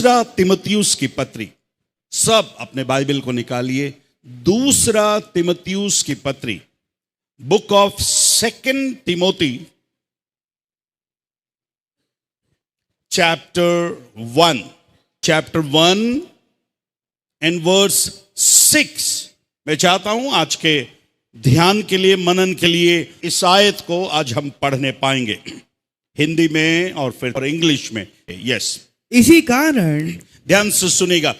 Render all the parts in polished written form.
दूसरा तिमुथियुस की पत्री, सब अपने बाइबल को निकालिए। दूसरा तिमुथियुस की पत्री, book of second Timothy chapter 1 and verse 6। मैं चाहता हूं आज के ध्यान के लिए, मनन के लिए इस आयत को आज हम पढ़ने पाएंगे, हिंदी में और फिर इंग्लिश में। यस, इसी कारण, ध्यान से सुनेगा,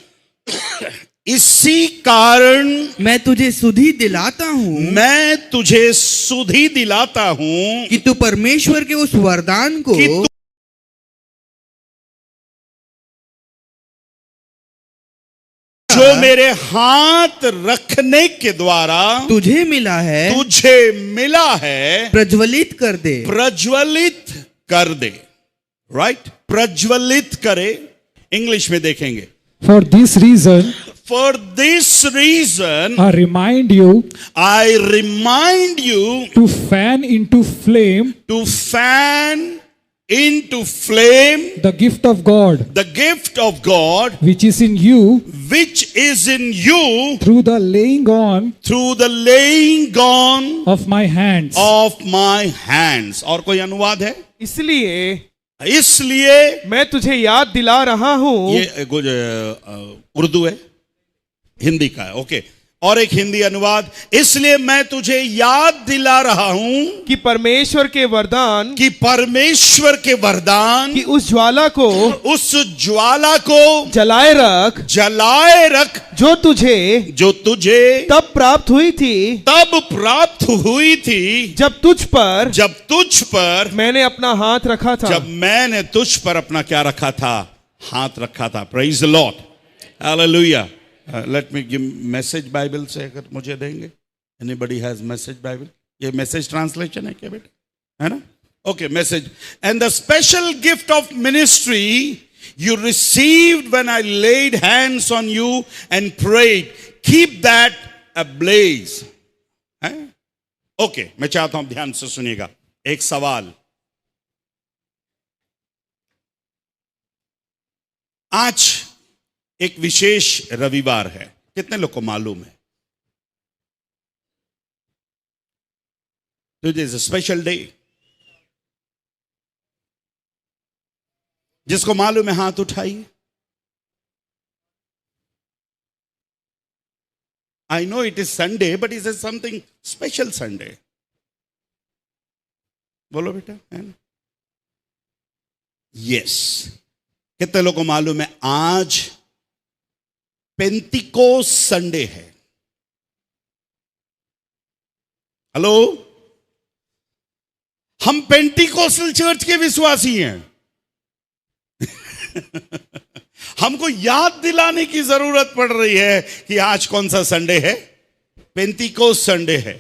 इसी कारण मैं तुझे सुधि दिलाता हूं कि तू परमेश्वर के उस वरदान को जो मेरे हाथ रखने के द्वारा तुझे मिला है प्रज्वलित कर दे। राइट, प्रज्वलित करे। इंग्लिश में देखेंगे। For this reason, I remind you to fan into flame the gift of God, which is in you through the laying on of my hands. और कोई अनुवाद है? इसलिए मैं तुझे याद दिला रहा हूं। ये उर्दू है, हिंदी का है। ओके, और एक हिंदी अनुवाद, इसलिए मैं तुझे याद दिला रहा हूं कि परमेश्वर के वरदान कि उस ज्वाला को जलाए रख जो तुझे तब प्राप्त हुई थी जब तुझ पर मैंने अपना हाथ रखा था। जब मैंने तुझ पर अपना क्या रखा था? हाथ रखा था। Praise the Lord, hallelujah. Let me give message Bible से अगर मुझे देंगे। Anybody has message Bible? ये मैसेज ट्रांसलेशन है क्या बेटा? है ना? Okay, message. And the special gift of ministry you received when I laid hands on you and prayed, keep that ablaze. Okay, मैं चाहता हूं ध्यान से सुनिएगा। एक सवाल, आज एक विशेष रविवार है, कितने लोग को मालूम है? Today is a special day. जिसको मालूम है हाथ उठाइए। I know it is Sunday, but it is something special Sunday. बोलो बेटा, है ना? Yes. कितने लोगों को मालूम है आज पेंतिकोस संडे है? हेलो, हम पेंटिकोस्टल चर्च के विश्वासी हैं। हमको याद दिलाने की जरूरत पड़ रही है कि आज कौन सा संडे है? पेंतिकोस संडे है।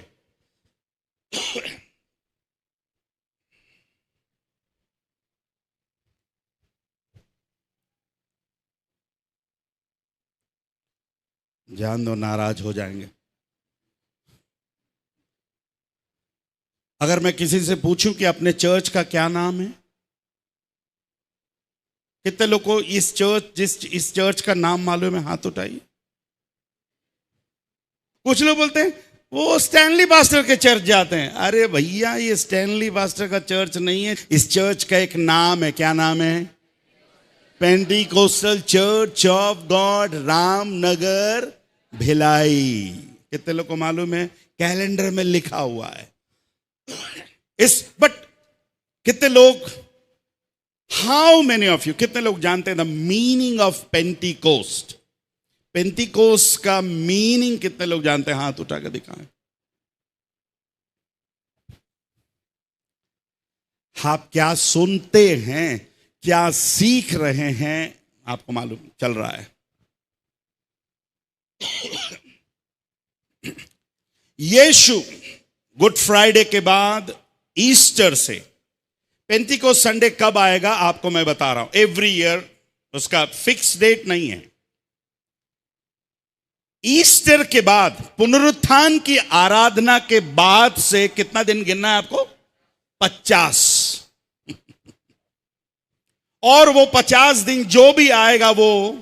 जान दो, नाराज हो जाएंगे। अगर मैं किसी से पूछूं कि अपने चर्च का क्या नाम है, कितने लोग को इस चर्च का नाम मालूम है? हाथ उठाइए। कुछ लोग बोलते हैं वो स्टैनली पास्टर के चर्च जाते हैं। अरे भैया, ये स्टैनली पास्टर का चर्च नहीं है, इस चर्च का एक नाम है। क्या नाम है? Pentecostal church of God, Ramnagar, Bhilai. कितने लोग को मालूम है? कैलेंडर में लिखा हुआ है। बट कितने लोग, हाउ मेनी ऑफ यू, कितने लोग जानते हैं the meaning of Pentecost? Pentecost का मीनिंग कितने लोग जानते हैं? हाथ उठा कर दिखाएं। आप क्या सुनते हैं, क्या सीख रहे हैं, आपको मालूम चल रहा है? यीशु गुड फ्राइडे के बाद ईस्टर से पेंटिकोस्ट संडे कब आएगा आपको मैं बता रहा हूं। एवरी ईयर उसका फिक्स डेट नहीं है। ईस्टर के बाद, पुनरुत्थान की आराधना के बाद से कितना दिन गिनना है आपको? 50। और वो 50 दिन जो भी आएगा वो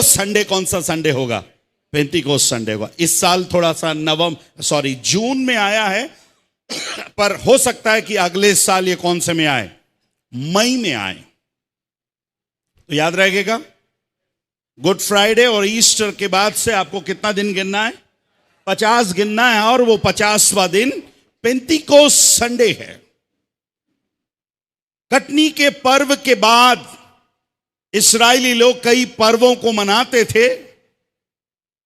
संडे कौन सा संडे होगा? पेंटिकोस्ट संडे होगा। इस साल थोड़ा सा जून में आया है, पर हो सकता है कि अगले साल ये कौन से में आए? मई में आए। तो याद रहेगा, गुड फ्राइडे और ईस्टर के बाद से आपको कितना दिन गिनना है? 50 गिनना है, और वो 50वां दिन पेंटिकोस्ट संडे है। कटनी के पर्व के बाद इस्राएली लोग कई पर्वों को मनाते थे,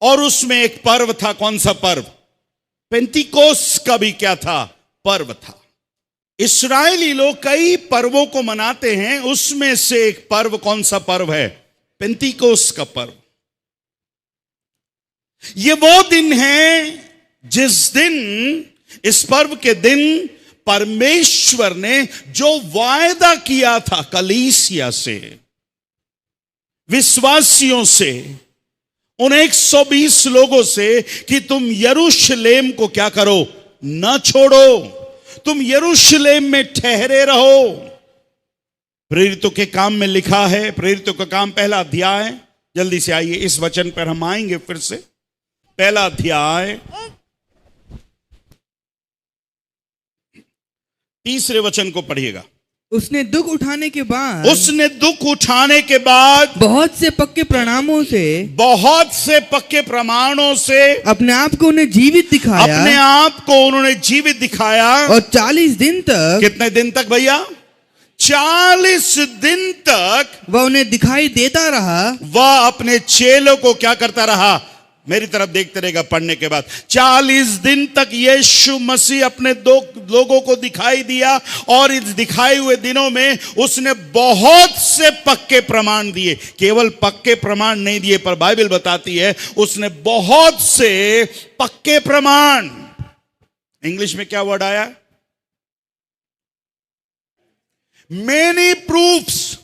और उसमें एक पर्व था। कौन सा पर्व? पेंटिकोस्ट का भी क्या था? पर्व था। इस्राएली लोग कई पर्वों को मनाते हैं, उसमें से एक पर्व कौन सा पर्व है? पेंटिकोस्ट का पर्व। ये वो दिन है जिस दिन, इस पर्व के दिन परमेश्वर ने जो वायदा किया था कलीसिया से, विश्वासियों से, उन 120 लोगों से कि तुम यरूशलेम को क्या करो? न छोड़ो, तुम यरूशलेम में ठहरे रहो। प्रेरितों के काम में लिखा है, प्रेरितों का काम पहला अध्याय, जल्दी से आइए, इस वचन पर हम आएंगे फिर से। पहला अध्याय 3 वचन को पढ़िएगा। उसने दुख उठाने के बाद, बहुत से पक्के प्रमाणों से अपने आप को उन्हें जीवित दिखाया, और 40 दिन तक, कितने दिन तक भैया? 40 दिन तक वह उन्हें दिखाई देता रहा। वह अपने चेलों को क्या करता रहा? मेरी तरफ देखते रहेगा पढ़ने के बाद। 40 दिन तक यीशु मसीह अपने लोगों को दिखाई दिया, और इस दिखाए हुए दिनों में उसने बहुत से पक्के प्रमाण दिए। केवल पक्के प्रमाण नहीं दिए, पर बाइबल बताती है उसने बहुत से पक्के प्रमाण, इंग्लिश में क्या वर्ड आया? Many proofs,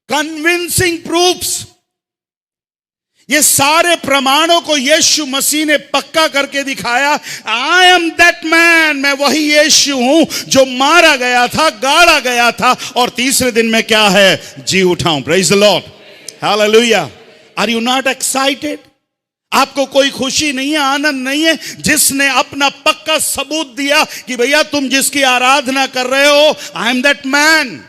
convincing proofs. ये सारे प्रमाणों को यीशु मसीह ने पक्का करके दिखाया। आई एम दैट मैन, मैं वही यीशु हूं जो मारा गया था, गाड़ा गया था, और तीसरे दिन में क्या है? जी उठाऊं। Praise the Lord, hallelujah. Are you not excited? आपको कोई खुशी नहीं है, आनंद नहीं है? जिसने अपना पक्का सबूत दिया कि भैया तुम जिसकी आराधना कर रहे हो, आई एम दैट मैन,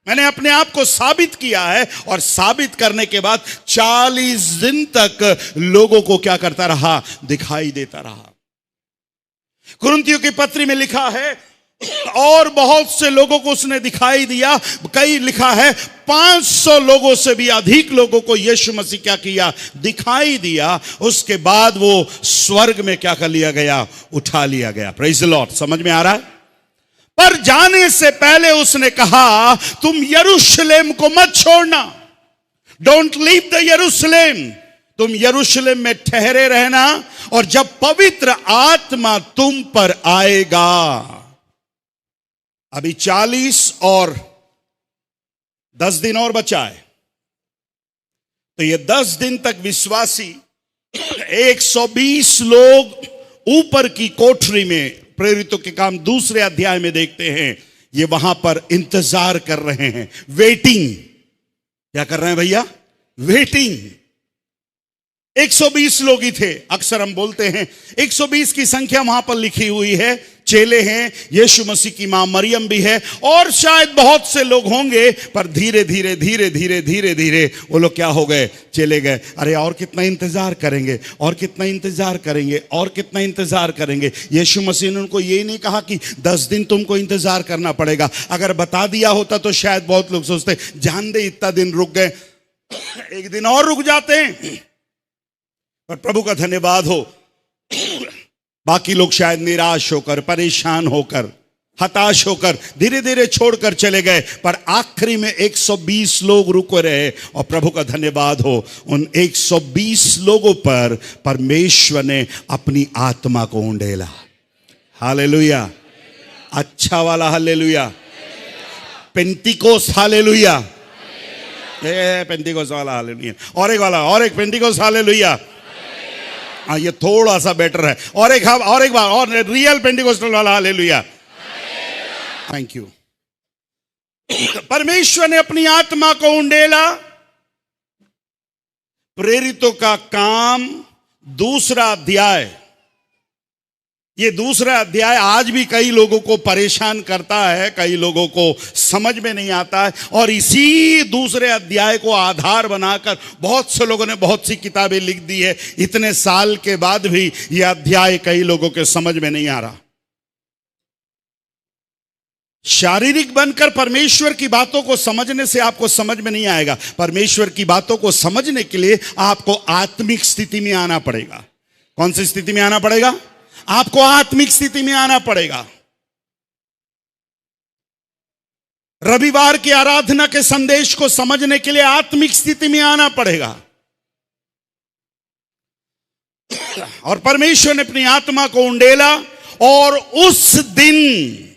मैंने अपने आप को साबित किया है। और साबित करने के बाद 40 दिन तक लोगों को क्या करता रहा? दिखाई देता रहा। कुरिन्थियों की पत्री में लिखा है, और बहुत से लोगों को उसने दिखाई दिया। कई लिखा है 500 लोगों से भी अधिक लोगों को यीशु मसीह क्या किया? दिखाई दिया। उसके बाद वो स्वर्ग में क्या कर लिया गया? उठा लिया गया। Praise the Lord. समझ में आ रहा है? पर जाने से पहले उसने कहा, तुम यरूशलेम को मत छोड़ना। डोंट लीव द यरूशलेम। तुम यरूशलेम में ठहरे रहना, और जब पवित्र आत्मा तुम पर आएगा। अभी 40 और 10 दिन और बचा है, तो ये 10 दिन तक विश्वासी 120 लोग ऊपर की कोठरी में, प्रेरितों के काम 2 अध्याय में देखते हैं, ये वहां पर इंतजार कर रहे हैं। वेटिंग। क्या कर रहे हैं भैया? वेटिंग। 120 लोग ही थे। अक्सर हम बोलते हैं 120 की संख्या वहां पर लिखी हुई है। चेले हैं, यीशु मसीह की मां मरियम भी है, और शायद बहुत से लोग होंगे, पर धीरे धीरे धीरे धीरे धीरे धीरे वो लोग क्या हो गए? चले गए। अरे और कितना इंतजार करेंगे, और कितना इंतजार करेंगे, और कितना इंतजार करेंगे। यीशु मसीह ने उनको ये नहीं कहा कि 10 दिन तुमको इंतजार करना पड़ेगा। अगर बता दिया होता तो शायद बहुत लोग सोचते, जान दे इतना दिन रुक गए, एक दिन और रुक जाते हैं। पर प्रभु का धन्यवाद हो, बाकी लोग शायद निराश होकर, परेशान होकर, हताश होकर धीरे धीरे छोड़कर चले गए, पर आखिरी में 120 लोग रुके रहे। और प्रभु का धन्यवाद हो, उन 120 लोगों पर परमेश्वर ने अपनी आत्मा को उंडेला। हालेलुया। अच्छा वाला हालेलुया। Pentecost hallelujah. पेंटिकोस्ट वाला हालेलुया। और एक वाला, और एक पेंटिकोस्ट हालेलुया। हाँ, ये थोड़ा सा बेटर है। और एक बार और रियल पेंटिकोस्टल वाला हालेलुया। Thank you. परमेश्वर ने अपनी आत्मा को उंडेला। प्रेरितों का काम, दूसरा अध्याय। ये दूसरा अध्याय आज भी कई लोगों को परेशान करता है, कई लोगों को समझ में नहीं आता है, और इसी दूसरे अध्याय को आधार बनाकर बहुत से लोगों ने बहुत सी किताबें लिख दी है। इतने साल के बाद भी यह अध्याय कई लोगों के समझ में नहीं आ रहा। शारीरिक बनकर परमेश्वर की बातों को समझने से आपको समझ में नहीं आएगा। परमेश्वर की बातों को समझने के लिए आपको आत्मिक स्थिति में आना पड़ेगा। कौन सी स्थिति में आना पड़ेगा? आपको आत्मिक स्थिति में आना पड़ेगा। रविवार की आराधना के संदेश को समझने के लिए आत्मिक स्थिति में आना पड़ेगा। और परमेश्वर ने अपनी आत्मा को उंडेला, और उस दिन,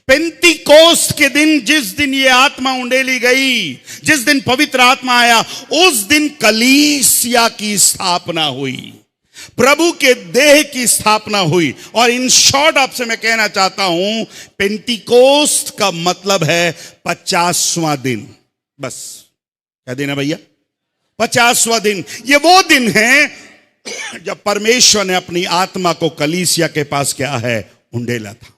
पेंतीकोस्त के दिन, जिस दिन ये आत्मा उंडेली गई, जिस दिन पवित्र आत्मा आया, उस दिन कलीसिया की स्थापना हुई, प्रभु के देह की स्थापना हुई। और इन शॉर्ट आपसे मैं कहना चाहता हूं, पेंतीकोस्त का मतलब है 50वां दिन। बस क्या दिन है भैया? 50वां दिन। ये वो दिन है जब परमेश्वर ने अपनी आत्मा को कलीसिया के पास क्या है, उंडेला था।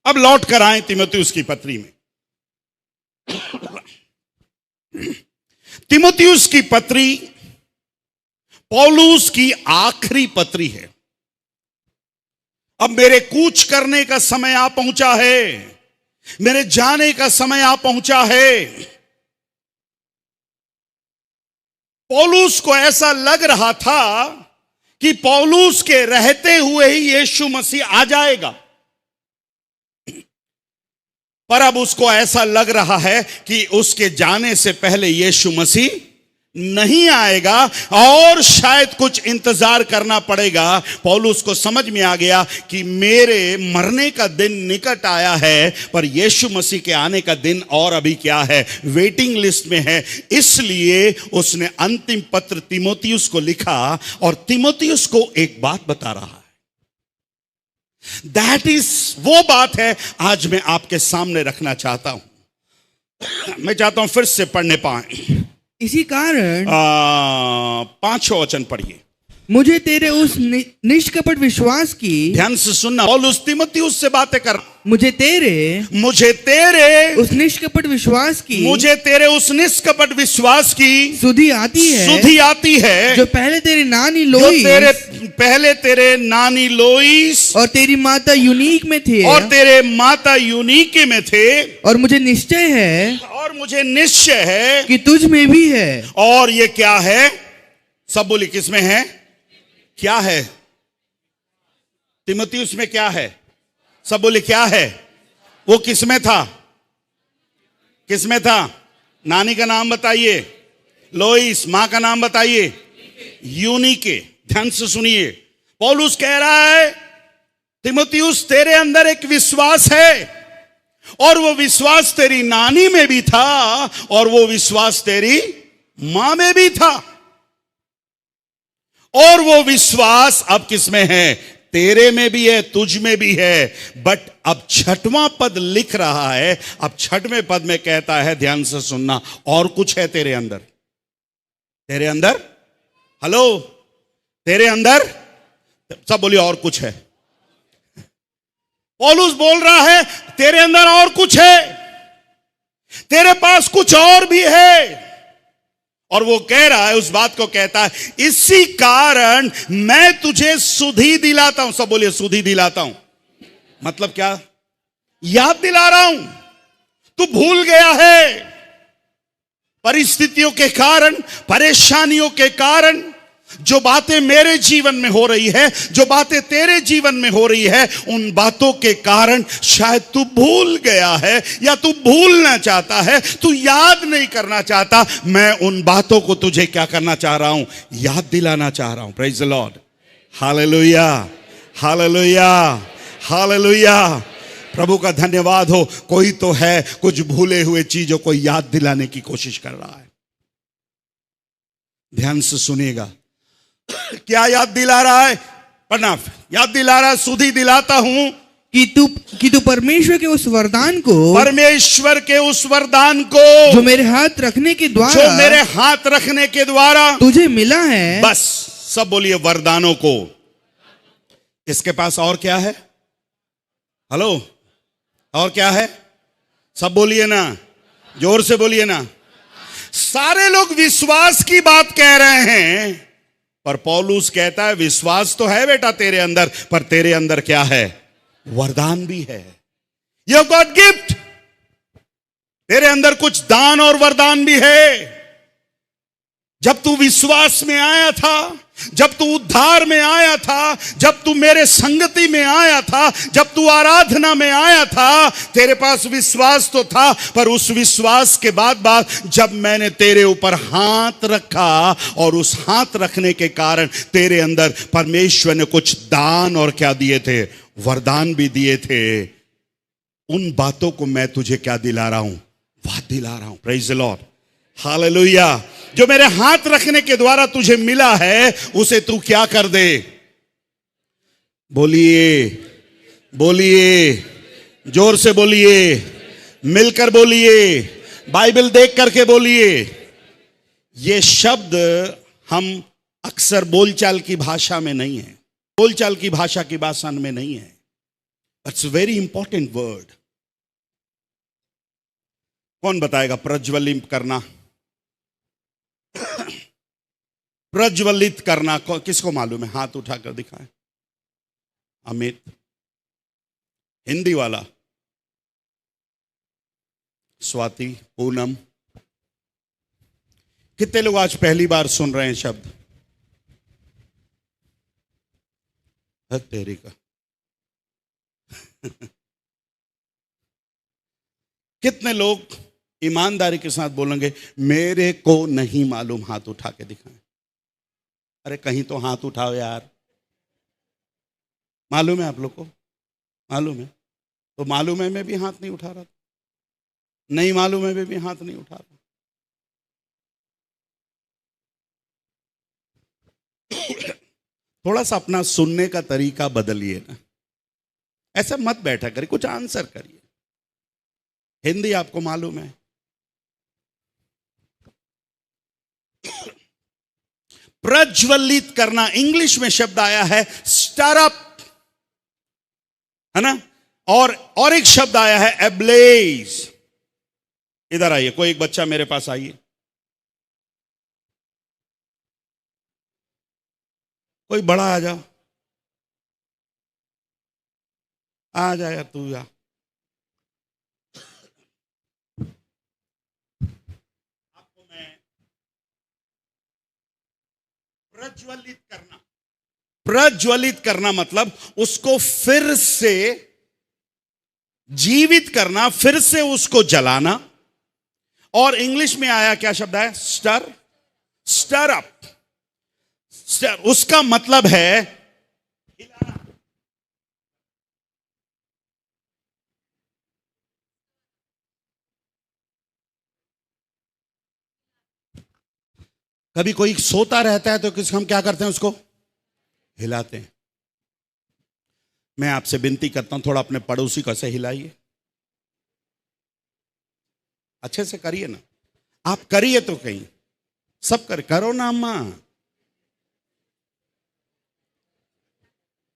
अब लौट कर आए तीमुथियुस की पत्री में। तीमुथियुस की पत्री पौलुस की आखिरी पत्री है। अब मेरे कूच करने का समय आ पहुंचा है, मेरे जाने का समय आ पहुंचा है। पौलुस को ऐसा लग रहा था कि पौलुस के रहते हुए ही यीशु मसीह आ जाएगा, पर अब उसको ऐसा लग रहा है कि उसके जाने से पहले यीशु मसीह नहीं आएगा और शायद कुछ इंतजार करना पड़ेगा। पौलुस को समझ में आ गया कि मेरे मरने का दिन निकट आया है, पर यीशु मसीह के आने का दिन और अभी क्या है, वेटिंग लिस्ट में है। इसलिए उसने अंतिम पत्र तीमुथियुस को लिखा, और तीमुथियुस को एक बात बता रहा है। दैट इज वो बात है आज मैं आपके सामने रखना चाहता हूं। मैं चाहता हूं फिर से पढ़ने पाए। इसी कारण 5वां वचन पढ़िए। मुझे तेरे उस निष्कपट विश्वास की, ध्यान से सुनना, पौलुस तीमुथियुस से बातें कर। मुझे तेरे उस निष्कपट विश्वास की, मुझे तेरे उस निष्कपट विश्वास की सुधि आती है, जो पहले तेरी नानी लोइस और तेरी माता यूनीक में थे, और मुझे निश्चय है कि तुझ में भी है। और ये क्या है? सब बोली किस में है? क्या है? तीमुथियुस में क्या है? सब बोले क्या है? वो किस में था? किस में था? नानी का नाम बताइए। लोइस। मां का नाम बताइए। यूनीके। ध्यान से सुनिए, पौलुस कह रहा है तीमुथियुस तेरे अंदर एक विश्वास है, और वो विश्वास तेरी नानी में भी था, और वो विश्वास तेरी मां में भी था, और वो विश्वास अब किस में है? तेरे में भी है, तुझ में भी है। बट अब 6वां पद लिख रहा है, अब 6वें पद में कहता है, ध्यान से सुनना, और कुछ है तेरे अंदर। तेरे अंदर, हेलो, तेरे अंदर, सब बोलिए और कुछ है। पौलुस बोल रहा है तेरे अंदर और कुछ है, तेरे पास कुछ और भी है। और वो कह रहा है, उस बात को कहता है, इसी कारण मैं तुझे सुधि दिलाता हूं। सब बोलिए सुधि दिलाता हूं। मतलब क्या? याद दिला रहा हूं। तू भूल गया है परिस्थितियों के कारण, परेशानियों के कारण। जो बातें मेरे जीवन में हो रही है, जो बातें तेरे जीवन में हो रही है, उन बातों के कारण शायद तू भूल गया है, या तू भूलना चाहता है, तू याद नहीं करना चाहता। मैं उन बातों को तुझे क्या करना चाह रहा हूं? याद दिलाना चाह रहा हूं। Praise the Lord. Hallelujah, hallelujah, hallelujah. प्रभु का धन्यवाद हो। कोई तो है कुछ भूले हुए चीजों को याद दिलाने की कोशिश कर रहा है। ध्यान से सुनिएगा, क्या याद दिला रहा है? पढ़ना। याद दिला रहा है, सुधि दिलाता हूं कि तू परमेश्वर के उस वरदान को जो मेरे हाथ रखने के द्वारा तुझे मिला है। बस सब बोलिए वरदानों को। इसके पास और क्या है? हेलो, और क्या है? सब बोलिए ना, जोर से बोलिए ना। सारे लोग विश्वास की बात कह रहे हैं, पर पौलुस कहता है विश्वास तो है बेटा तेरे अंदर, पर तेरे अंदर क्या है? वरदान भी है। यू गॉट गिफ्ट, तेरे अंदर कुछ दान और वरदान भी है। जब तू विश्वास में आया था, जब तू उद्धार में आया था, जब तू मेरे संगति में आया था, जब तू आराधना में आया था, तेरे पास विश्वास तो था, पर उस विश्वास के बाद जब मैंने तेरे ऊपर हाथ रखा, और उस हाथ रखने के कारण तेरे अंदर परमेश्वर ने कुछ दान और क्या दिए थे? वरदान भी दिए थे। उन बातों को मैं तुझे क्या दिला रहा हूं? वाद दिला रहा हूं। Praise the Lord, hallelujah. जो मेरे हाथ रखने के द्वारा तुझे मिला है, उसे तू क्या कर दे? बोलिए, बोलिए, जोर से बोलिए, मिलकर बोलिए, बाइबल देख करके बोलिए। ये शब्द हम अक्सर बोलचाल की भाषा में नहीं है, बोलचाल की भाषा की भाषा में नहीं है। It's very important word. कौन बताएगा? प्रज्वलित करना, प्रज्वलित करना किसको मालूम है? हाथ उठाकर दिखाएं। अमित, हिंदी वाला, स्वाति, पूनम, कितने लोग आज पहली बार सुन रहे हैं शब्द? तेरी का कितने लोग ईमानदारी के साथ बोलेंगे मेरे को नहीं मालूम? हाथ उठा के दिखाएं। अरे कहीं तो हाथ उठाओ यार। मालूम है आप लोग को? मालूम है तो मालूम है मैं भी हाथ नहीं उठा रहा था, नहीं मालूम है मैं भी हाथ नहीं उठा रहा। थोड़ा सा अपना सुनने का तरीका बदलिए ना, ऐसा मत बैठा करिए, कुछ आंसर करिए। हिंदी आपको मालूम है? प्रज्वलित करना, इंग्लिश में शब्द आया है स्टर अप, है ना? और एक शब्द आया है एब्लेज। इधर आइए, कोई एक बच्चा मेरे पास आइए, कोई बड़ा आ जाओ, आ जा यार तू जा। आपको मैं प्रज्वलित करना मतलब उसको फिर से जीवित करना, फिर से उसको जलाना। और इंग्लिश में आया क्या शब्द है? Stir up. उसका मतलब है हिलाना। कभी कोई सोता रहता है तो हम क्या करते हैं? उसको हिलाते हैं। मैं आपसे विनती करता हूं, थोड़ा अपने पड़ोसी को ऐसे हिलाइए, अच्छे से करिए ना। आप करिए तो कहीं सब करो ना अम्मा।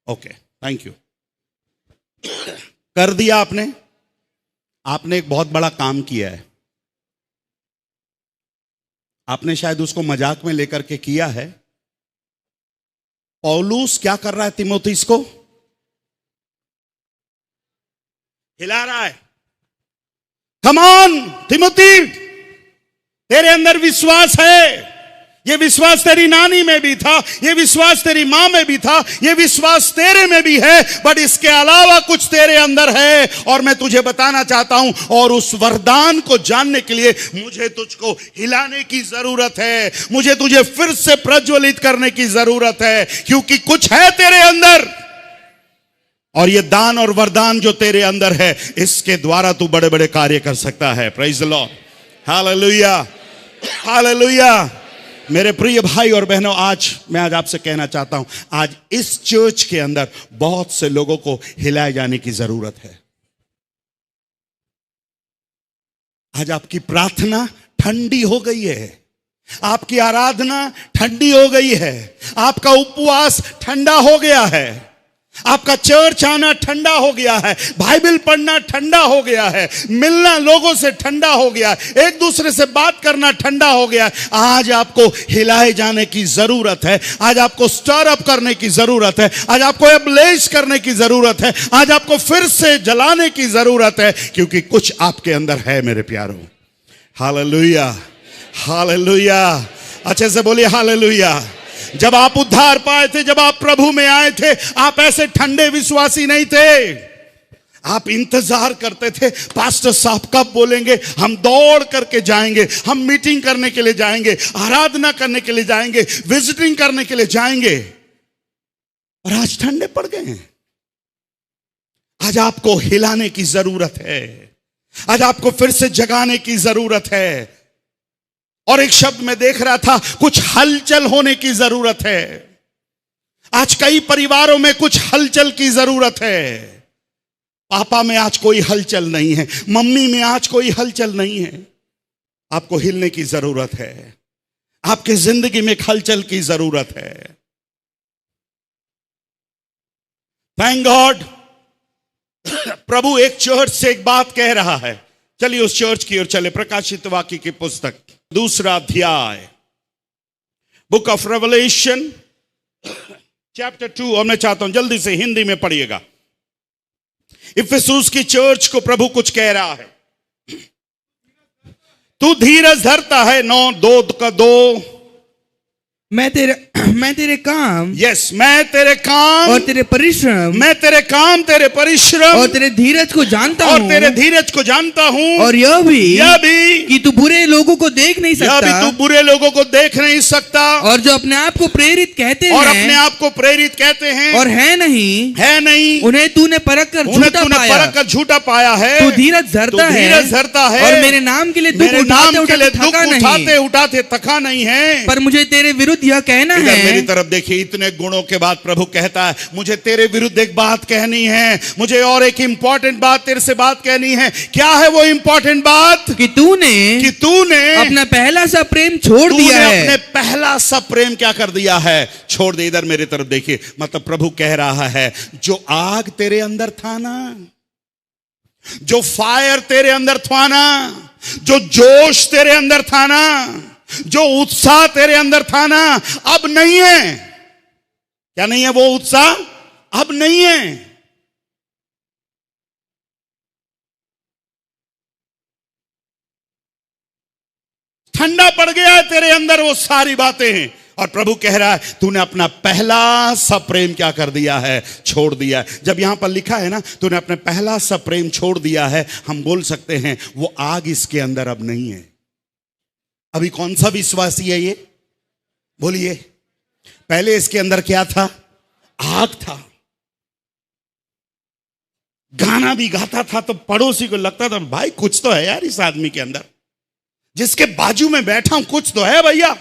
Okay, thank you. कर दिया आपने। आपने एक बहुत बड़ा काम किया है। आपने शायद उसको मजाक में लेकर के किया है। पौलुस क्या कर रहा है? तीमुथियुस को हिला रहा है। कम ऑन तीमुथी, तेरे अंदर विश्वास है। ये विश्वास तेरी नानी में भी था, ये विश्वास तेरी मां में भी था, ये विश्वास तेरे में भी है, बट इसके अलावा कुछ तेरे अंदर है और मैं तुझे बताना चाहता हूं। और उस वरदान को जानने के लिए मुझे तुझको हिलाने की जरूरत है, मुझे तुझे फिर से प्रज्वलित करने की जरूरत है, क्योंकि कुछ है तेरे अंदर। और ये दान और वरदान जो तेरे अंदर है, इसके द्वारा तू बड़े बड़े कार्य कर सकता है। Praise the Lord, hallelujah, hallelujah. मेरे प्रिय भाई और बहनों, मैं आज आपसे कहना चाहता हूं, आज इस चर्च के अंदर बहुत से लोगों को हिलाए जाने की जरूरत है। आज आपकी प्रार्थना ठंडी हो गई है, आपकी आराधना ठंडी हो गई है, आपका उपवास ठंडा हो गया है, आपका चर्च आना ठंडा हो गया है, बाइबल पढ़ना ठंडा हो गया है, मिलना लोगों से ठंडा हो गया है, एक दूसरे से बात करना ठंडा हो गया है। आज आपको हिलाए जाने की जरूरत है, आज आपको स्टर अप करने की जरूरत है, आज आपको एब्लेज करने की जरूरत है, आज आपको फिर से जलाने की जरूरत है, क्योंकि कुछ आपके अंदर है मेरे प्यारों। हालेलुया, हालेलुया, अच्छे से बोलिए हालेलुया। जब आप उद्धार पाए थे, जब आप प्रभु में आए थे, आप ऐसे ठंडे विश्वासी नहीं थे। आप इंतजार करते थे पास्टर साहब कब बोलेंगे, हम दौड़ करके जाएंगे, हम मीटिंग करने के लिए जाएंगे, आराधना करने के लिए जाएंगे, विजिटिंग करने के लिए जाएंगे। और आज ठंडे पड़ गए हैं। आज आपको हिलाने की जरूरत है, आज आपको फिर से जगाने की जरूरत है। और एक शब्द में देख रहा था, कुछ हलचल होने की जरूरत है। आज कई परिवारों में कुछ हलचल की जरूरत है। पापा में आज कोई हलचल नहीं है, मम्मी में आज कोई हलचल नहीं है। आपको हिलने की जरूरत है, आपके जिंदगी में एक हलचल की जरूरत है। थैंक गॉड, प्रभु एक चर्च से एक बात कह रहा है। चलिए उस चर्च की ओर चले। प्रकाशित वाक्य की पुस्तक 2 अध्याय, बुक ऑफ रेवलेशन चैप्टर 2। और मैं चाहता हूं जल्दी से हिंदी में पढ़िएगा। इफिसुस की चर्च को प्रभु कुछ कह रहा है। तू धीरज धरता है, 9:2 मैं तेरे काम, यस, मैं तेरे काम और तेरे परिश्रम, मैं तेरे काम, तेरे परिश्रम और तेरे धीरज को जानता हूं, और तेरे धीरज को जानता हूं, और यह भी कि तू बुरे लोगों को देख नहीं सकता, यह भी तू बुरे लोगों को देख नहीं सकता, और जो अपने आप को प्रेरित कहते हैं, और अपने आप को प्रेरित कहते हैं, और है नहीं, उन्हें तूने परख कर झूठा पाया है। तू धीरज धरता है, और मेरे नाम के लिए दुख उठाते थका नहीं है। पर मुझे तेरे विरुद्ध यह कहना है, मेरी तरफ देखिए, इतने गुणों के बाद प्रभु कहता है, मुझे तेरे विरुद्ध एक बात कहनी है, मुझे और एक इंपॉर्टेंट बात तेरे से बात कहनी है। क्या है वो इंपॉर्टेंट बात? कि तूने अपना पहला सा प्रेम छोड़ दिया है। अपने पहला सा प्रेम क्या कर दिया है? छोड़ दे। इधर मेरी तरफ देखिए, मतलब प्रभु कह रहा है, जो आग तेरे अंदर था ना, जो फायर तेरे अंदर था ना, जो जोश तेरे अंदर था ना, जो उत्साह तेरे अंदर था ना, अब नहीं है। क्या नहीं है? वो उत्साह अब नहीं है। ठंडा पड़ गया है तेरे अंदर वो सारी बातें हैं। और प्रभु कह रहा है, तूने अपना पहला सा प्रेम क्या कर दिया है? छोड़ दिया है। जब यहां पर लिखा है ना, तूने अपना पहला सा प्रेम छोड़ दिया है, हम बोल सकते हैं वो आग इसके अंदर अब नहीं है। अभी कौन सा विश्वासी है ये? बोलिए। पहले इसके अंदर क्या था? आग था। गाना भी गाता था तो पड़ोसी को लगता था, भाई कुछ तो है यार इस आदमी के अंदर, जिसके बाजू में बैठा हूं कुछ तो है भैया,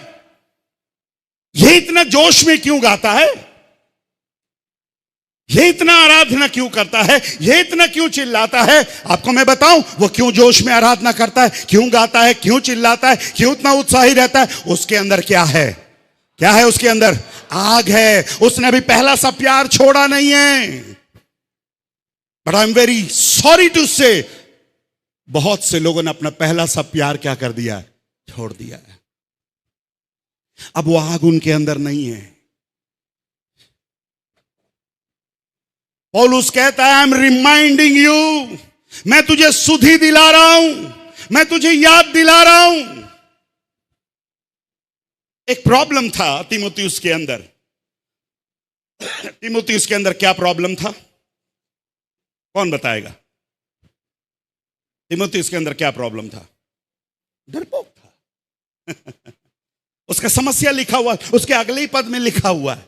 ये इतना जोश में क्यों गाता है, ये इतना आराधना क्यों करता है, ये इतना क्यों चिल्लाता है? आपको मैं बताऊं वो क्यों जोश में आराधना करता है, क्यों गाता है, क्यों चिल्लाता है, क्यों इतना उत्साही रहता है? उसके अंदर क्या है? क्या है उसके अंदर? आग है। उसने अभी पहला सा प्यार छोड़ा नहीं है। But I am very sorry to say, बहुत से लोगों ने अपना पहला सा प्यार क्या कर दिया है? छोड़ दिया है। अब वो आग उनके अंदर नहीं है। पौलुस कहता है, आई एम रिमाइंडिंग यू, मैं तुझे सुधि दिला रहा हूं, मैं तुझे याद दिला रहा हूं। एक प्रॉब्लम था तीमुथियुस के अंदर। तीमुथियुस के अंदर क्या प्रॉब्लम था? कौन बताएगा? तीमुथियुस के अंदर क्या प्रॉब्लम था? डरपोक था। उसका समस्या लिखा हुआ, उसके अगले ही पद में लिखा हुआ है,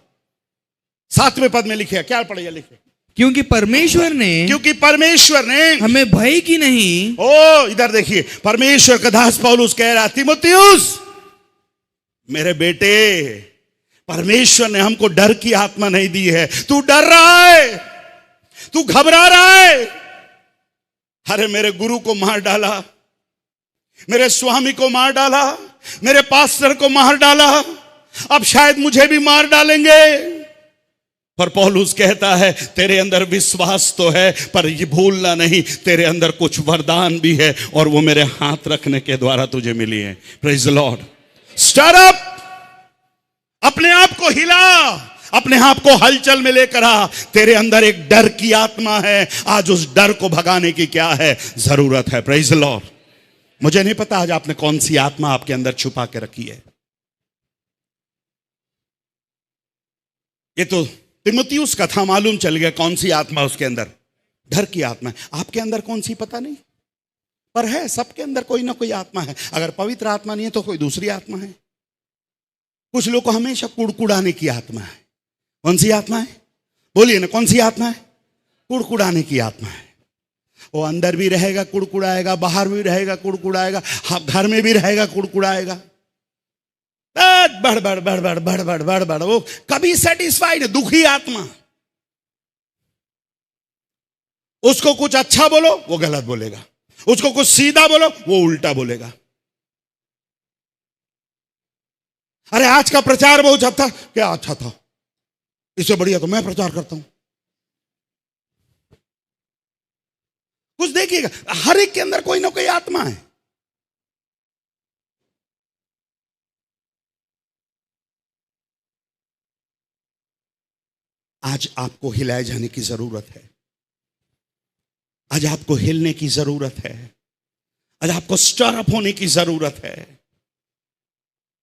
7वें पद में लिखे। क्या पढ़ेगा? लिखे, क्योंकि परमेश्वर ने हमें भय की नहीं। ओ इधर देखिए, परमेश्वर का दास पौलुस कह रहा, तीमुथियुस मेरे बेटे, परमेश्वर ने हमको डर की आत्मा नहीं दी है। तू डर रहा है, तू घबरा रहा है। अरे मेरे गुरु को मार डाला, मेरे स्वामी को मार डाला, मेरे पास्टर को मार डाला, अब शायद मुझे भी मार डालेंगे। पर पौलुस कहता है तेरे अंदर विश्वास तो है, पर ये भूलना नहीं तेरे अंदर कुछ वरदान भी है, और वो मेरे हाथ रखने के द्वारा तुझे मिली है। Praise the Lord. Star up, अपने आप को हिला, अपने आप को हलचल में लेकर आ। तेरे अंदर एक डर की आत्मा है, आज उस डर को भगाने की क्या है, जरूरत है। Praise the Lord. मुझे नहीं पता आज आपने कौन सी आत्मा आपके अंदर छुपा के रखी है। ये तो तिमुथियुस का था, मालूम चल गया कौन सी आत्मा उसके अंदर, डर की आत्मा है। आपके अंदर कौन सी पता नहीं, पर है, सबके अंदर कोई ना कोई आत्मा है। अगर पवित्र आत्मा नहीं है तो कोई दूसरी आत्मा है। कुछ लोग को हमेशा कुड़कुड़ाने की आत्मा है। कौन सी आत्मा है, बोलिए ना, कौन सी आत्मा है? कुड़कुड़ाने की आत्मा है। वो अंदर भी रहेगा कुड़कुड़ाएगा, बाहर भी रहेगा कुड़कुड़ाएगा, घर में भी रहेगा कुड़कुड़ाएगा। बढ़ बढ़ बढ़ बढ़ बढ़ बढ़ बढ़ बढ़, वो कभी सेटिस्फाइड है। दुखी आत्मा, उसको कुछ अच्छा बोलो वो गलत बोलेगा, उसको कुछ सीधा बोलो वो उल्टा बोलेगा। अरे आज का प्रचार बहुत अच्छा था, क्या अच्छा था, इससे बढ़िया तो मैं प्रचार करता हूं। कुछ देखिएगा, हर एक के अंदर कोई ना कोई आत्मा है। आज आपको हिलाए जाने की जरूरत है, आज आपको हिलने की जरूरत है, आज आपको स्टर अप होने की जरूरत है।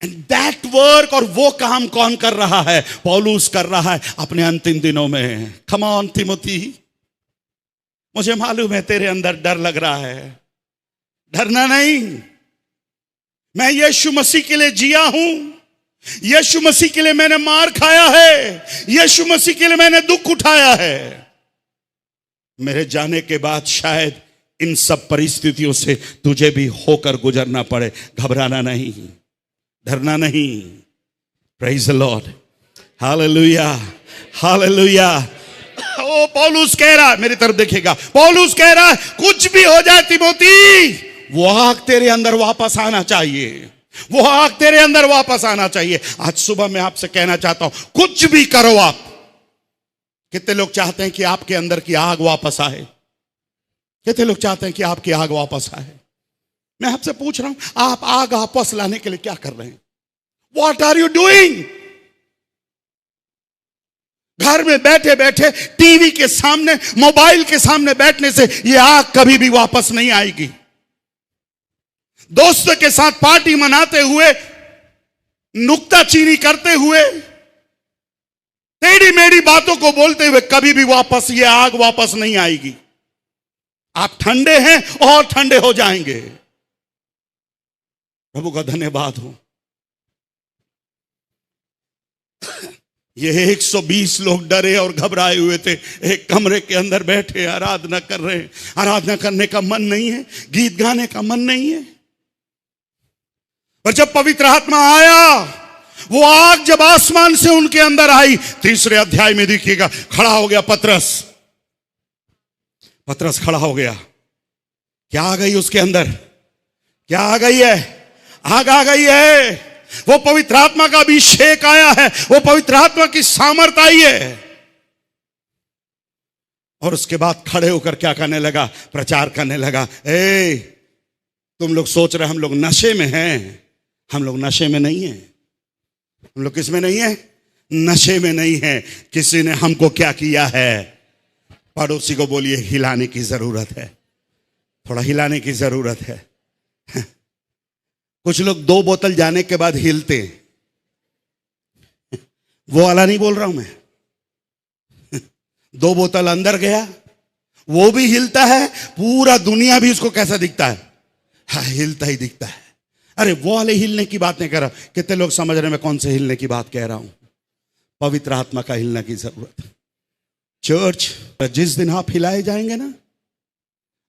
एंड दैट वर्क, और वो काम कौन कर रहा है? पौलुस कर रहा है अपने अंतिम दिनों में। कम ऑन तिमोथी, मुझे मालूम है तेरे अंदर डर लग रहा है, डरना नहीं। मैं यीशु मसीह के लिए जिया हूं, यीशु मसीह के लिए मैंने मार खाया है, यीशु मसीह के लिए मैंने दुख उठाया है। मेरे जाने के बाद शायद इन सब परिस्थितियों से तुझे भी होकर गुजरना पड़े। घबराना नहीं, डरना नहीं। Praise the Lord, hallelujah, hallelujah. ओ पौलुस कह रहा है, मेरी तरफ देखिएगा, पौलुस कह रहा है कुछ भी हो जाए तिमोथी, वो आग तेरे अंदर वापस आना चाहिए, वो आग तेरे अंदर वापस आना चाहिए। आज सुबह मैं आपसे कहना चाहता हूं, कुछ भी करो आप। कितने लोग चाहते हैं कि आपके अंदर की आग वापस आए? कितने लोग चाहते हैं कि आपकी आग वापस आए? मैं आपसे पूछ रहा हूं, आप आग वापस लाने के लिए क्या कर रहे हैं? What are you doing? घर में बैठे बैठे टीवी के सामने, मोबाइल के सामने बैठने से यह आग कभी भी वापस नहीं आएगी। दोस्तों के साथ पार्टी मनाते हुए, नुक्ताचीनी करते हुए, टेढ़ी मेढ़ी बातों को बोलते हुए कभी भी वापस ये आग वापस नहीं आएगी। आप ठंडे हैं और ठंडे हो जाएंगे। प्रभु का धन्यवाद हो। ये 120 लोग डरे और घबराए हुए थे, एक कमरे के अंदर बैठे आराधना कर रहे हैं। आराधना करने का मन नहीं है, गीत गाने का मन नहीं है। और जब पवित्र आत्मा आया, वो आग जब आसमान से उनके अंदर आई, 3 अध्याय में देखिएगा, खड़ा हो गया पतरस। पतरस खड़ा हो गया। क्या आ गई उसके अंदर? क्या आ गई है? आग आ गई है। वो पवित्र आत्मा का अभिषेक आया है, वो पवित्र आत्मा की सामर्थ आई है। और उसके बाद खड़े होकर क्या करने लगा? प्रचार करने लगा। तुम लोग सोच रहे हम लोग नशे में हैं, हम लोग नशे में नहीं हैं। हम लोग किस में नहीं है? नशे में नहीं है। किसी ने हमको क्या किया है? पड़ोसी को बोलिए हिलाने की जरूरत है, थोड़ा हिलाने की जरूरत है। कुछ लोग 2 बोतल जाने के बाद हिलते, वो वाला नहीं बोल रहा हूं मैं। 2 बोतल अंदर गया, वो भी हिलता है, पूरा दुनिया भी उसको कैसा दिखता है? हाँ, हिलता ही दिखता है। अरे वो वाले हिलने की बात नहीं कर रहा। कितने लोग समझ रहे हैं मैं कौन से हिलने की बात कह रहा हूं? पवित्र आत्मा का हिलने की जरूरत है। चर्च, जिस दिन आप हिलाए जाएंगे ना,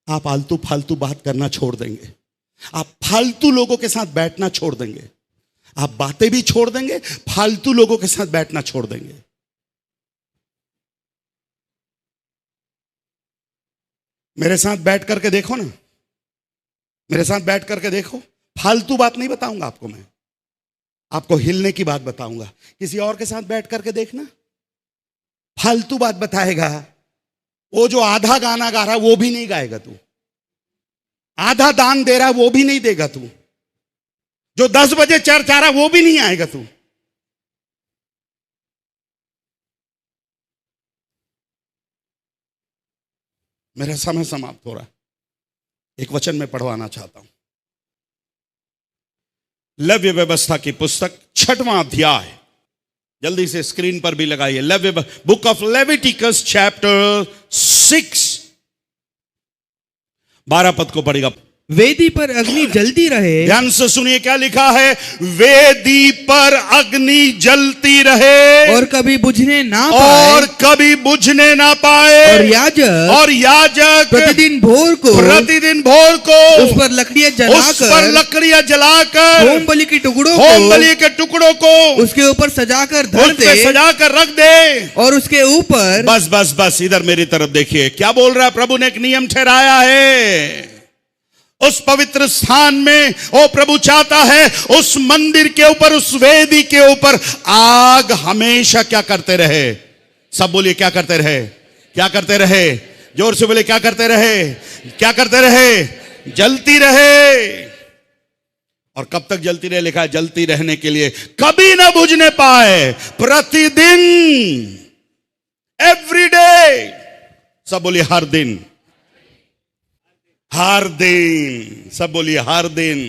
आप आलतू फालतू बात करना छोड़ देंगे, आप फालतू लोगों के साथ बैठना छोड़ देंगे, आप बातें भी छोड़ देंगे, फालतू लोगों के साथ बैठना छोड़ देंगे। मेरे साथ बैठ करके देखो ना, मेरे साथ बैठ करके देखो, फालतू बात नहीं बताऊंगा आपको, मैं आपको हिलने की बात बताऊंगा। किसी और के साथ बैठ करके देखना, फालतू बात बताएगा। वो जो आधा गाना गा रहा है वो भी नहीं गाएगा तू, आधा दान दे रहा है वो भी नहीं देगा तू, जो 10 बजे चर्च आ रहा है वो भी नहीं आएगा तू। मेरा समय समाप्त हो रहा है, एक वचन में पढ़वाना चाहता हूं। लव्य व्यवस्था की पुस्तक 6वां अध्याय, जल्दी से स्क्रीन पर भी लगाइए। बुक ऑफ लेविटिकस चैप्टर 6, 12 पद को पढ़ेगा। वेदी पर अग्नि जलती रहे। ध्यान से सुनिए क्या लिखा है, वेदी पर अग्नि जलती रहे और कभी बुझने ना पाए, और कभी बुझने ना पाए। और याजक प्रतिदिन भोर को उस पर लकड़ियां जलाकर होम बलि के टुकड़ों को उसके ऊपर सजाकर रख दे। और उसके ऊपर बस इधर मेरी तरफ देखिए, क्या बोल रहा है प्रभु ने? एक नियम ठहराया है उस पवित्र स्थान में। ओ प्रभु चाहता है उस मंदिर के ऊपर, उस वेदी के ऊपर आग हमेशा क्या करते रहे? सब बोलिए, क्या करते रहे? क्या करते रहे? जोर से बोले, क्या करते रहे? क्या करते रहे? जलती रहे। और कब तक जलती रहे? लिखा है जलती रहने के लिए, कभी ना बुझने पाए, प्रतिदिन, एवरीडे। सब बोलिए हर दिन, हर दिन। सब बोलिए हर दिन,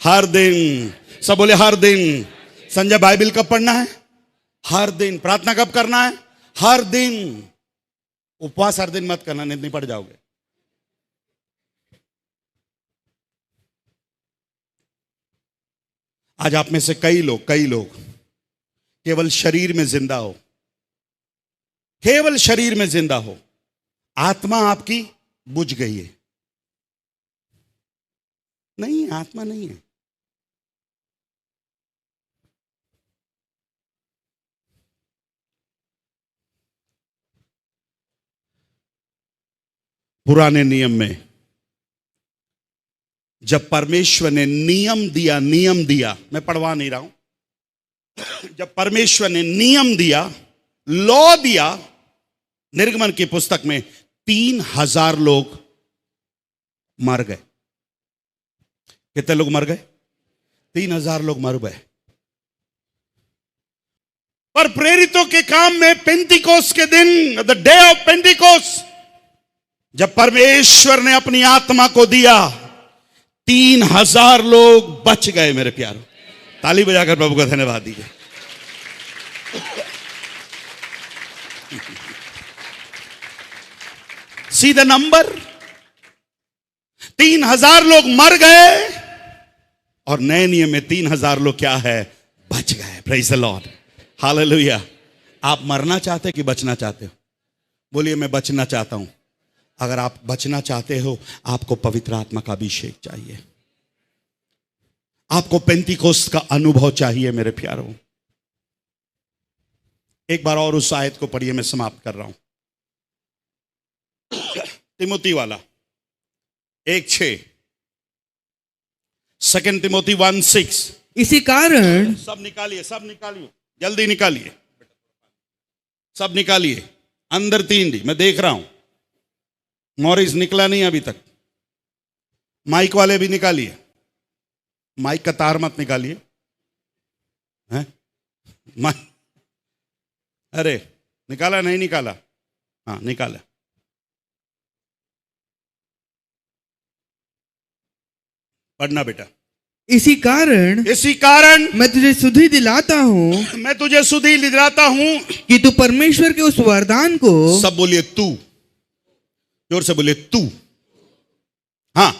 हर दिन। सब बोलिए हर दिन। संजय, बाइबल कब पढ़ना है? हर दिन। प्रार्थना कब करना है? हर दिन। उपवास हर दिन मत करना, नहीं पड़ जाओगे। आज आप में से कई लोग केवल शरीर में जिंदा हो, केवल शरीर में जिंदा हो, आत्मा आपकी बुझ गई है। नहीं, आत्मा नहीं है। पुराने नियम में जब परमेश्वर ने नियम दिया, मैं पढ़वा नहीं रहा हूं, जब परमेश्वर ने नियम दिया, लॉ दिया, निर्गमन की पुस्तक में 3000 लोग मर गए। कितने लोग मर गए? 3000 लोग मर गए। पर प्रेरितों के काम में पेंटिकोस्ट के दिन, द डे ऑफ पेंटिकोस्ट, जब परमेश्वर ने अपनी आत्मा को दिया, 3000 लोग बच गए। मेरे प्यारों, ताली बजाकर प्रभु का धन्यवाद दीजिए। सी द नंबर, 3000 लोग मर गए और नए नियम में 3000 लोग क्या है? बच गए। Praise the Lord, hallelujah. आप मरना चाहते कि बचना चाहते हो? बोलिए, मैं बचना चाहता हूं। अगर आप बचना चाहते हो, आपको पवित्र आत्मा का अभिषेक चाहिए, आपको पेंटिकोस्ट का अनुभव चाहिए। मेरे प्यारों, एक बार और उस आयत को पढ़िए, मैं समाप्त कर रहा हूं। तिमोथी वाला 1:6, 2 तिमोथी 1:6। इसी कारण, सब निकालिए, जल्दी निकालिए, सब निकालिए। अंदर 3 डी मैं देख रहा हूं। मॉरिस निकला नहीं अभी तक। माइक वाले भी निकालिए, माइक का तार मत निकालिए, हैं? अरे निकाला नहीं निकाला? हाँ निकाला। पढ़ना बेटा। इसी कारण मैं तुझे सुधि दिलाता हूं कि तू परमेश्वर के उस वरदान को, सब बोलिए तू, जोर से बोलिए तू। हाँ,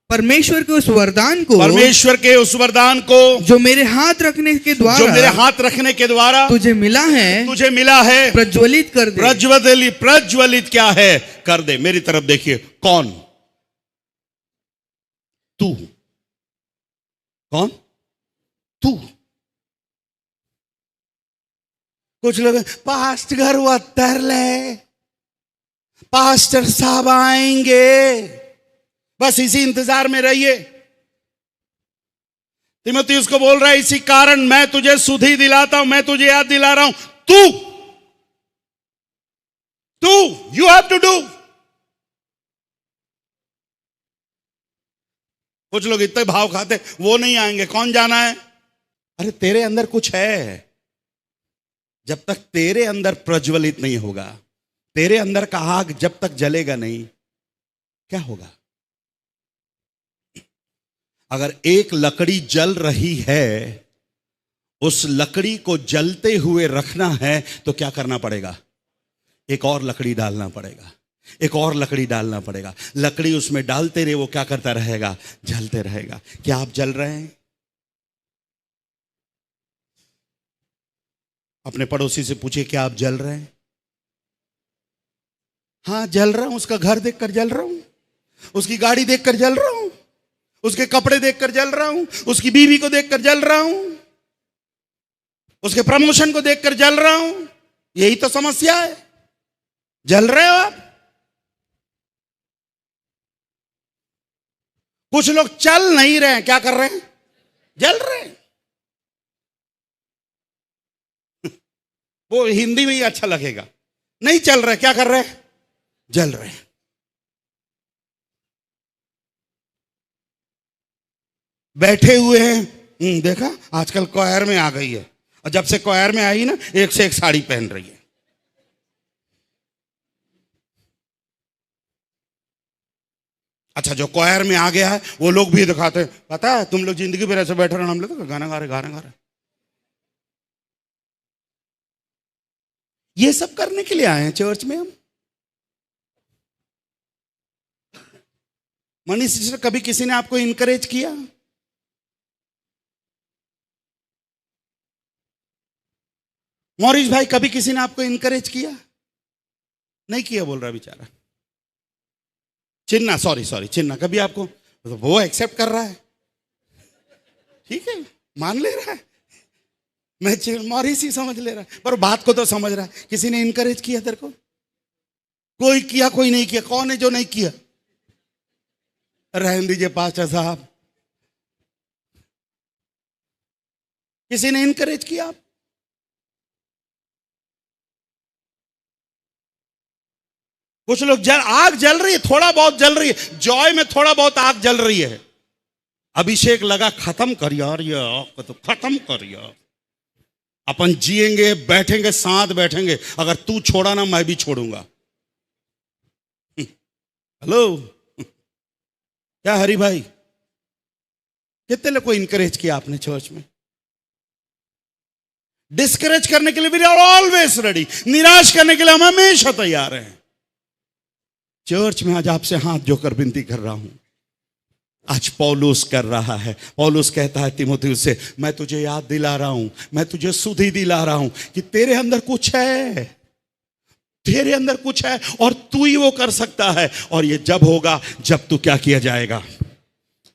परमेश्वर के उस वरदान को जो मेरे हाथ रखने के द्वारा तुझे मिला है प्रज्वलित कर दे। प्रज्वलित क्या है? कर दे। मेरी तरफ देखिए, कौन? तू। कौन? तू। कुछ लोग पास्ट घर हुआ तर ले, पास्टर साहब आएंगे, बस इसी इंतजार में रहिए। तीमुथियुस को बोल रहा है, इसी कारण मैं तुझे सुधि दिलाता हूं, मैं तुझे याद दिला रहा हूं, तू यू हैव टू डू। कुछ लोग इतने भाव खाते, वो नहीं आएंगे, कौन जाना है? अरे तेरे अंदर कुछ है, जब तक तेरे अंदर प्रज्वलित नहीं होगा, तेरे अंदर का आग जब तक जलेगा नहीं, क्या होगा? अगर एक लकड़ी जल रही है, उस लकड़ी को जलते हुए रखना है तो क्या करना पड़ेगा? एक और लकड़ी डालना पड़ेगा, एक और लकड़ी डालना पड़ेगा। लकड़ी उसमें डालते रहे, वो क्या करता रहेगा? जलते रहेगा। क्या आप जल रहे हैं? अपने पड़ोसी से पूछिए, क्या आप जल रहे हैं? हाँ जल रहा हूं, उसका घर देखकर जल रहा हूं, उसकी गाड़ी देखकर जल रहा हूं, उसके कपड़े देखकर जल रहा हूं, उसकी बीवी को देखकर जल रहा हूं, उसके प्रमोशन को देखकर जल रहा हूं। यही तो समस्या है, जल रहे हो आप। कुछ लोग चल नहीं रहे हैं, क्या कर रहे हैं? जल रहे हैं। वो हिंदी में ही अच्छा लगेगा, नहीं चल रहे, क्या कर रहे हैं? जल रहे हैं। बैठे हुए हैं, देखा आजकल क्वायर में आ गई है, और जब से क्वायर में आई ना, एक से एक साड़ी पहन रही है। अच्छा, जो क्वायर में आ गया है वो लोग भी दिखाते हैं, पता है तुम लोग जिंदगी भर ऐसे बैठे रहे, हम लोग तो गाना गा रहे। ये सब करने के लिए आए हैं चर्च में हम। मनीष सिस्टर, कभी किसी ने आपको इनकरेज किया? मॉरिस भाई, कभी किसी ने आपको इनकरेज किया? नहीं किया बोल रहा बेचारा। चिन्ना, सॉरी चिन्ना, कभी आपको? वो एक्सेप्ट कर रहा है, ठीक है, मान ले रहा है, मैं मॉरिस ही समझ ले रहा है, पर बात को तो समझ रहा है। किसी ने इनकरेज किया तेरे को? कोई किया, कोई नहीं किया। कौन है जो नहीं किया? रहने दीजिए पास्टर साहब। किसी ने इनकरेज किया? आप कुछ लोग आग जल रही है, थोड़ा बहुत जल रही है, जॉय में थोड़ा बहुत आग जल रही है। अभिषेक लगा, खत्म कर यार ये आग को, तो खत्म कर यार। अपन जिएंगे, बैठेंगे, साथ बैठेंगे, अगर तू छोड़ा ना मैं भी छोड़ूंगा। हेलो, क्या हरी भाई, कितने लोग को इनकरेज किया आपने चर्च में? डिस्करेज करने के लिए वी आर ऑलवेज रेडी, निराश करने के लिए हम हमेशा तैयार हैं। चर्च में आज आपसे हाथ जोकर विनती कर रहा हूं, आज पौलुस कर रहा है। पौलुस कहता है तीमुथियुस से, मैं तुझे याद दिला रहा हूं, मैं तुझे सुधि दिला रहा हूं कि तेरे अंदर कुछ है, तेरे अंदर कुछ है और तू ही वो कर सकता है। और ये जब होगा जब तू क्या किया जाएगा?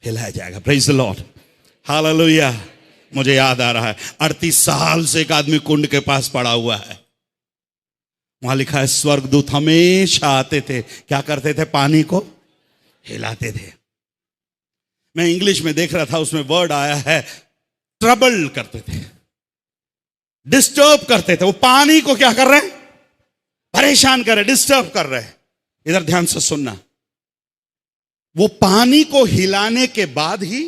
हिलाया जाएगा। Praise the Lord, hallelujah. मुझे याद आ रहा है, 38 साल से एक आदमी कुंड के पास पड़ा हुआ है। वहां लिखा है स्वर्गदूत हमेशा आते थे, क्या करते थे? पानी को हिलाते थे। मैं इंग्लिश में देख रहा था, उसमें वर्ड आया है ट्रबल करते थे, डिस्टर्ब करते थे। वो पानी को क्या कर रहे हैं? परेशान कर रहे, डिस्टर्ब कर रहे हैं। इधर ध्यान से सुनना, वो पानी को हिलाने के बाद ही,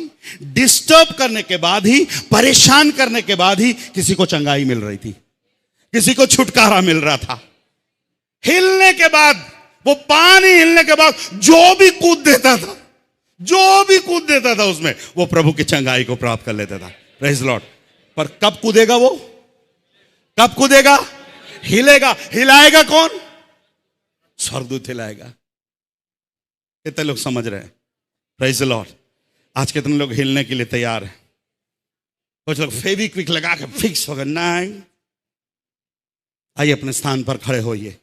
डिस्टर्ब करने के बाद ही, परेशान करने के बाद ही किसी को चंगाई मिल रही थी, किसी को छुटकारा मिल रहा था। हिलने के बाद, वो पानी हिलने के बाद जो भी कूद देता था, जो भी कूद देता था उसमें, वो प्रभु की चंगाई को प्राप्त कर लेता था। Praise Lord. पर कब कूदेगा वो? कब कूदेगा? हिलेगा। हिलाएगा कौन? स्वर्गदूत हिलाएगा। कितने लोग समझ रहे हैं? Praise Lord. आज कितने लोग हिलने के लिए तैयार हैं? कुछ लोग फेविक्विक लगा के फिक्स हो गए। नहीं, आइए अपने स्थान पर खड़े होइए।